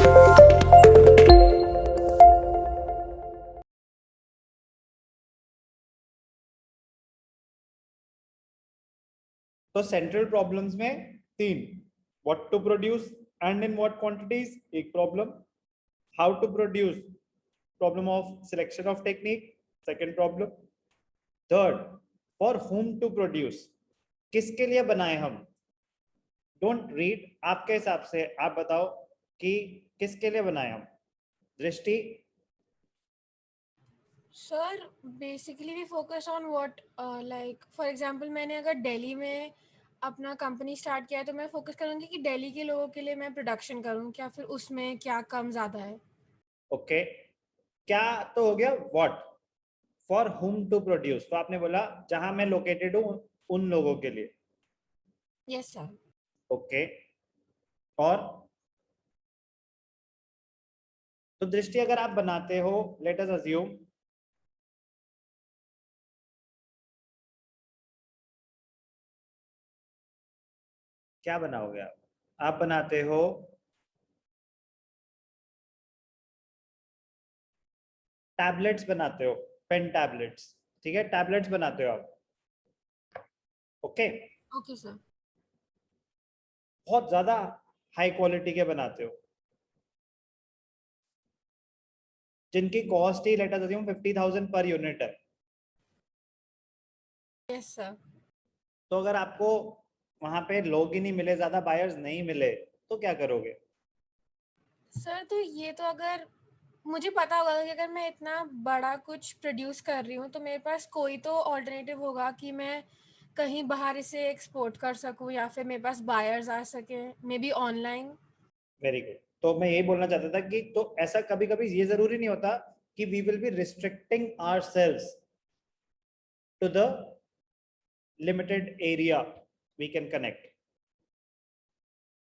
तो central problems में तीन, what to produce and in what quantities एक problem, how to produce problem of selection of technique second problem, third for whom to produce किसके लिए बनाए हम। Don't read, आपके हिसाब से आप बताओ कि किसके लिए बनाए हम। Drishti. Sir basically we focus on what like for example मैंने अगर दिल्ली में अपना कंपनी स्टार्ट किया है तो मैं फोकस करूंगी कि दिल्ली के लोगों के लिए मैं प्रोडक्शन करूं, क्या फिर उसमें क्या कम ज़्यादा है। ओके, क्या तो हो गया what, for whom to produce, तो आपने बोला जहां मैं लोकेटेड हूं उन लोगों के लिए। Yes sir. ओके, और तो दृष्टि अगर आप बनाते हो, लेट अस अज्यूम क्या बनाओगे आप बनाते हो टैबलेट्स बनाते हो, पेन टैबलेट्स, ठीक है, टैबलेट्स बनाते हो आप। Okay, okay sir. बहुत ज्यादा हाई क्वालिटी के बनाते हो जिनकी कॉस्ट ही let us assume 50,000 per unit है। Yes sir. तो अगर आपको वहां पे लोग ही नहीं मिले, ज्यादा बायर्स नहीं मिले, तो क्या करोगे। सर तो ये तो अगर मुझे पता होगा कि अगर मैं इतना बड़ा कुछ प्रोड्यूस कर रही हूँ तो मेरे पास कोई तो ऑल्टरनेटिव होगा कि मैं कहीं बाहर इसे एक्सपोर्ट कर सकूँ या फिर मेरे पास बायर्स आ सके, may be online. Very good, तो मैं यही बोलना चाहता था कि तो ऐसा कभी कभी ये जरूरी नहीं होता कि we will be restricting ourselves to the limited area we can connect.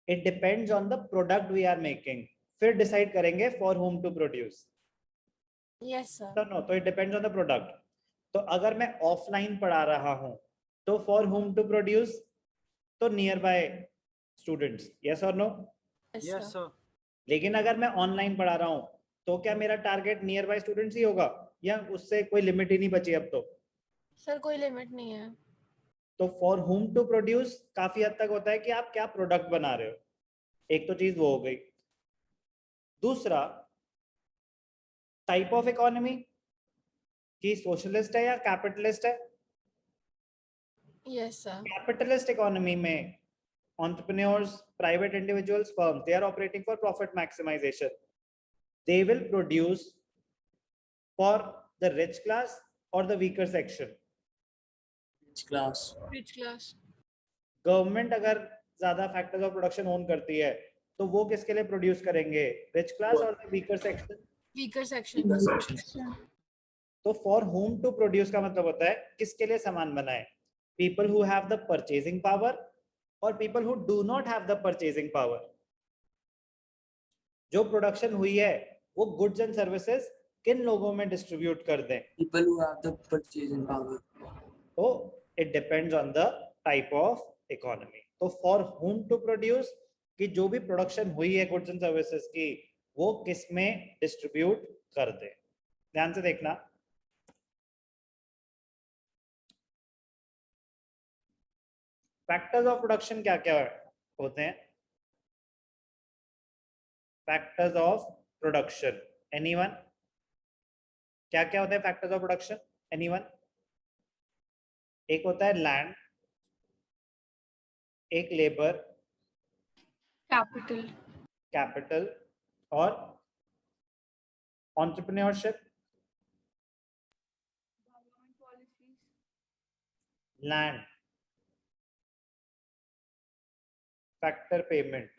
It depends on the product we are making, फिर डिसाइड करेंगे for whom to produce. Yes sir. तो नो, तो it depends on the product. तो अगर मैं offline पढ़ा रहा हूं तो फॉर होम टू प्रोड्यूस तो नियर बाय स्टूडेंट्स, यस और no. Yes yes sir. Sir. लेकिन अगर मैं ऑनलाइन पढ़ा रहा हूं तो क्या मेरा टारगेट नियर बाय स्टूडेंट्स ही होगा या उससे कोई लिमिट ही नहीं बची अब तो। सर कोई लिमिट नहीं है। तो फॉर होम टू प्रोड्यूस काफी हद तक होता है कि आप क्या प्रोडक्ट बना रहे हो, एक तो चीज वो हो गई। दूसरा, टाइप ऑफ इकोनॉमी, कि सोशलिस्ट है या कैपिटलिस्ट है। Yes sir. कैपिटलिस्ट इकोनॉमी में entrepreneurs, private individuals, firms, they are operating for profit maximization. They will produce for the rich class or the weaker section. Rich class. Rich class. Government अगर ज्यादा factors of production own करती है तो वो किसके लिए produce करेंगे, rich class और the weaker section. Weaker section. Weaker section. तो फॉर होम टू प्रोड्यूस का मतलब होता है किसके लिए सामान बनाए, people who have the purchasing power और people who do not have the purchasing power. जो प्रोडक्शन हुई है वो गुड्स एंड सर्विसेज किन लोगों में डिस्ट्रीब्यूट कर दें। People who have the purchasing power. तो it depends on the type of economy. तो फॉर होम टू प्रोड्यूस कि जो भी प्रोडक्शन हुई है गुड्स एंड सर्विसेज की वो किस में डिस्ट्रीब्यूट कर दे। ध्यान से देखना, फैक्टर्स ऑफ प्रोडक्शन क्या क्या होते हैं। फैक्टर्स ऑफ प्रोडक्शन, एनीवन, क्या क्या होते हैं फैक्टर्स ऑफ प्रोडक्शन, एनीवन। एक होता है लैंड, एक लेबर, कैपिटल। कैपिटल और एंटरप्रेन्योरशिप। लैंड, फैक्टर पेमेंट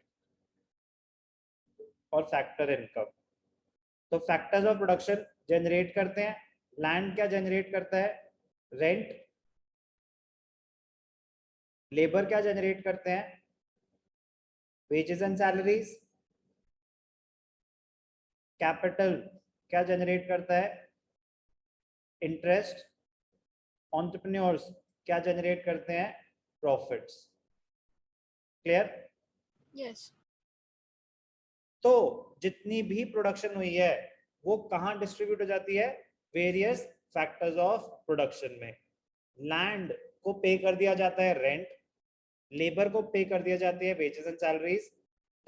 और फैक्टर इनकम। तो फैक्टर्स ऑफ प्रोडक्शन जनरेट करते हैं, लैंड क्या जनरेट करता है, रेंट। लेबर क्या जनरेट करते हैं, वेजेस एंड सैलरीज। कैपिटल क्या जनरेट करता है, इंटरेस्ट। एंटरप्रेन्योर्स क्या जनरेट करते हैं, प्रॉफिट्स। क्लियर। यस। तो जितनी भी प्रोडक्शन हुई है वो कहाँ डिस्ट्रीब्यूट हो जाती है? वेरियस फैक्टर्स ऑफ प्रोडक्शन में। लैंड को पे कर दिया जाता है रेंट, लेबर को पे कर दिया जाती है वेजेस एंड सैलरीज,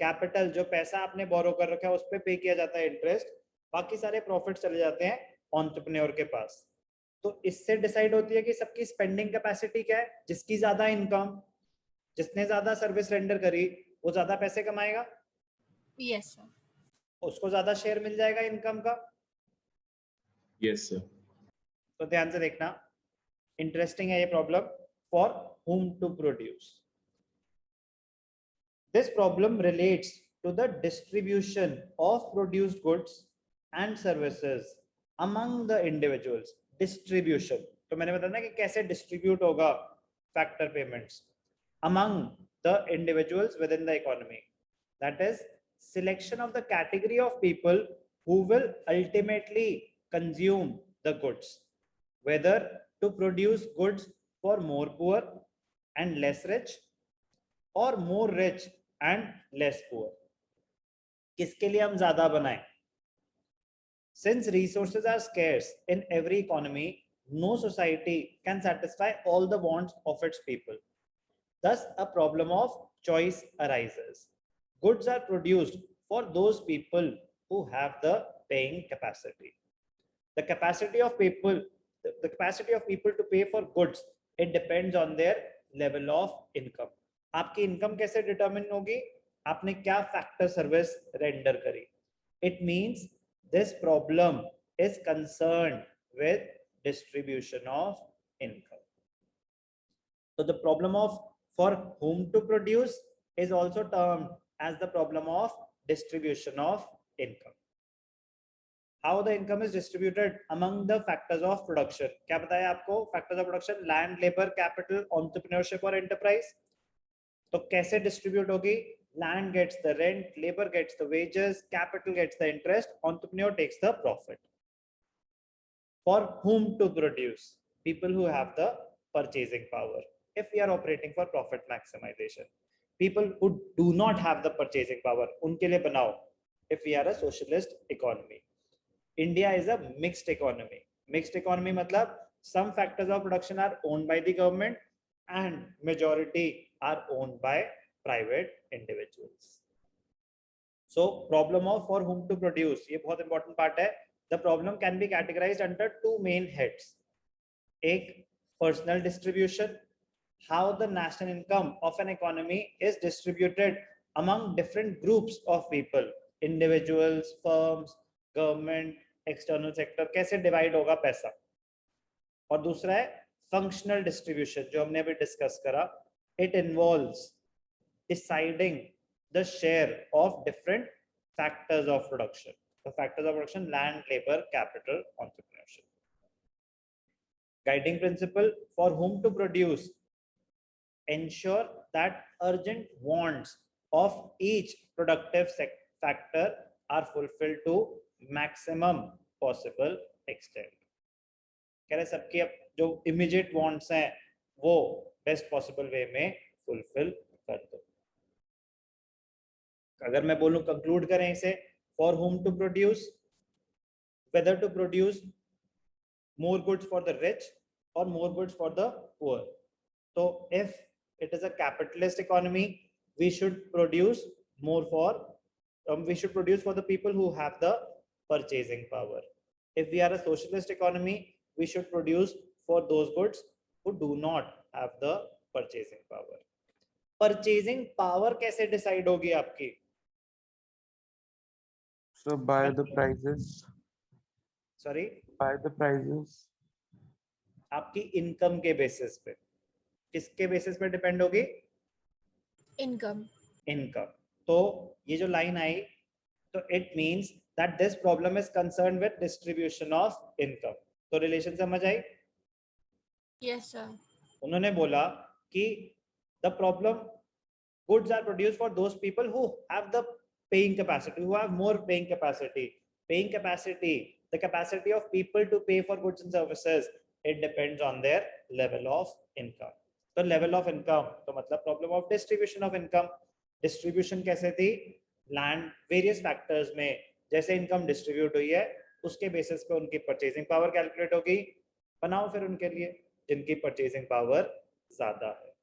कैपिटल जो पैसा आपने बोरो कर रखा है उस पे किया जाता है इंटरेस्ट, बाकी सारे प्रॉफिट चले जाते हैं एंटरप्रेन्योर के पास। तो इससे डिसाइड होती है कि सबकी स्पेंडिंग कैपेसिटी क्या है। जिसकी ज्यादा इनकम, जिसने ज्यादा सर्विस रेंडर करी वो ज्यादा पैसे कमाएगा, यस सर। उसको ज्यादा शेयर मिल जाएगा इनकम का। Yes sir. तो ध्यान से देखना, इंटरेस्टिंग है ये problem. For whom to produce, this problem relates to the distribution of produced goods and services among the individuals. Distribution, तो मैंने बताया ना कि कैसे डिस्ट्रीब्यूट होगा factor payments among the individuals within the economy. That is, selection of the category of people who will ultimately consume the goods, whether to produce goods for more poor and less rich or more rich and less poor. किसके लिए हम ज्यादा बनाएं? Since resources are scarce in every economy, no society can satisfy all the wants of its people. Thus, a problem of choice arises. Goods are produced for those people who have the paying capacity. The capacity of people to pay for goods, it depends on their level of income. आपकी income कैसे determine होगी? आपने क्या factor service render करी? It means this problem is concerned with distribution of income. So the problem of for whom to produce is also termed as the problem of distribution of income. How the income is distributed among the factors of production. क्या बताया आपको? Factors of production, land, labor, capital, entrepreneurship और enterprise. तो कैसे distribute होगी? Land gets the rent, labor gets the wages, capital gets the interest, entrepreneur takes the profit. For whom to produce? People who have the purchasing power. If we are operating for profit maximization, people who do not have the purchasing power, उनके लिए बनाओ. If we are a socialist economy, India is a mixed economy. Mixed economy मतलब some factors of production are owned by the government and majority are owned by private individuals. So problem of for whom to produce, ये बहुत important part है. The problem can be categorized under two main heads. एक personal distribution, how the national income of an economy is distributed among different groups of people, individuals, firms, government, external sector, कैसे divide होगा पैसा. और दूसरा है functional distribution, जो हमने अभी discuss करा. It involves deciding the share of different factors of production. The factors of production: land, labor, capital, entrepreneurship. Guiding principle for whom to produce: ensure that urgent wants of each productive factor are fulfilled to maximum possible extent. कह रहे सबकी अब जो immediate wants हैं वो best possible way में fulfill कर दो. अगर मैं बोलूं conclude करें इसे, for whom to produce, whether to produce more goods for the rich or more goods for the poor. So if it is a capitalist economy, we should produce more for the people who have the purchasing power. If we are a socialist economy, we should produce for those goods who do not have the purchasing power. Purchasing power कैसे decide होगी आपकी? So by the prices. Sorry? By the prices. आपकी income के basis पे. किसके basis पे depend होगी? Income. Income. तो ये जो लाइन आई, तो it means that this problem is concerned with distribution of income. तो रिलेशन समझ आई? Yes sir. उन्होंने बोला कि the problem, goods are produced for those people who have the paying capacity, who have more paying capacity. Paying capacity, the capacity of people to pay for goods and services, it depends on their level of income. तो level of income तो मतलब problem of distribution of income. Distribution कैसे थी? Land various factors में जैसे income distribute हुई है उसके बेसिस पे उनकी परचेजिंग पावर कैलकुलेट होगी। बनाओ फिर उनके लिए जिनकी परचेजिंग पावर ज्यादा है।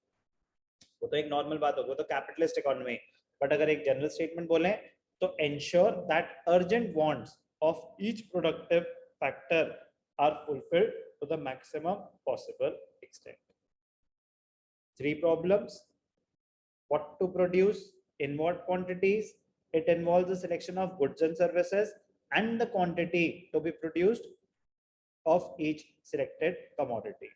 वो तो एक नॉर्मल बात होगी, वो तो कैपिटलिस्ट इकोनॉमी। बट अगर एक जनरल स्टेटमेंट बोले तो ensure that urgent wants of each productive factor are fulfilled to the maximum possible extent. 3 problems: what to produce, in what quantities. It involves the selection of goods and services and the quantity to be produced of each selected commodity.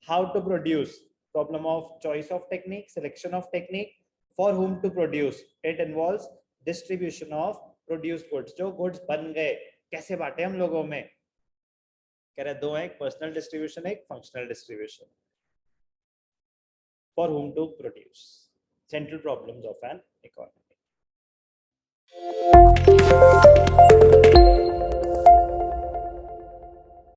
How to produce, problem of choice of technique, selection of technique. For whom to produce, it involves distribution of produced goods. जो goods बन गए कैसे बांटे हम लोगों में, कह रहे दो हैं, एक पर्सनल डिस्ट्रीब्यूशन, एक functional distribution. For whom to produce, central problems of an economy.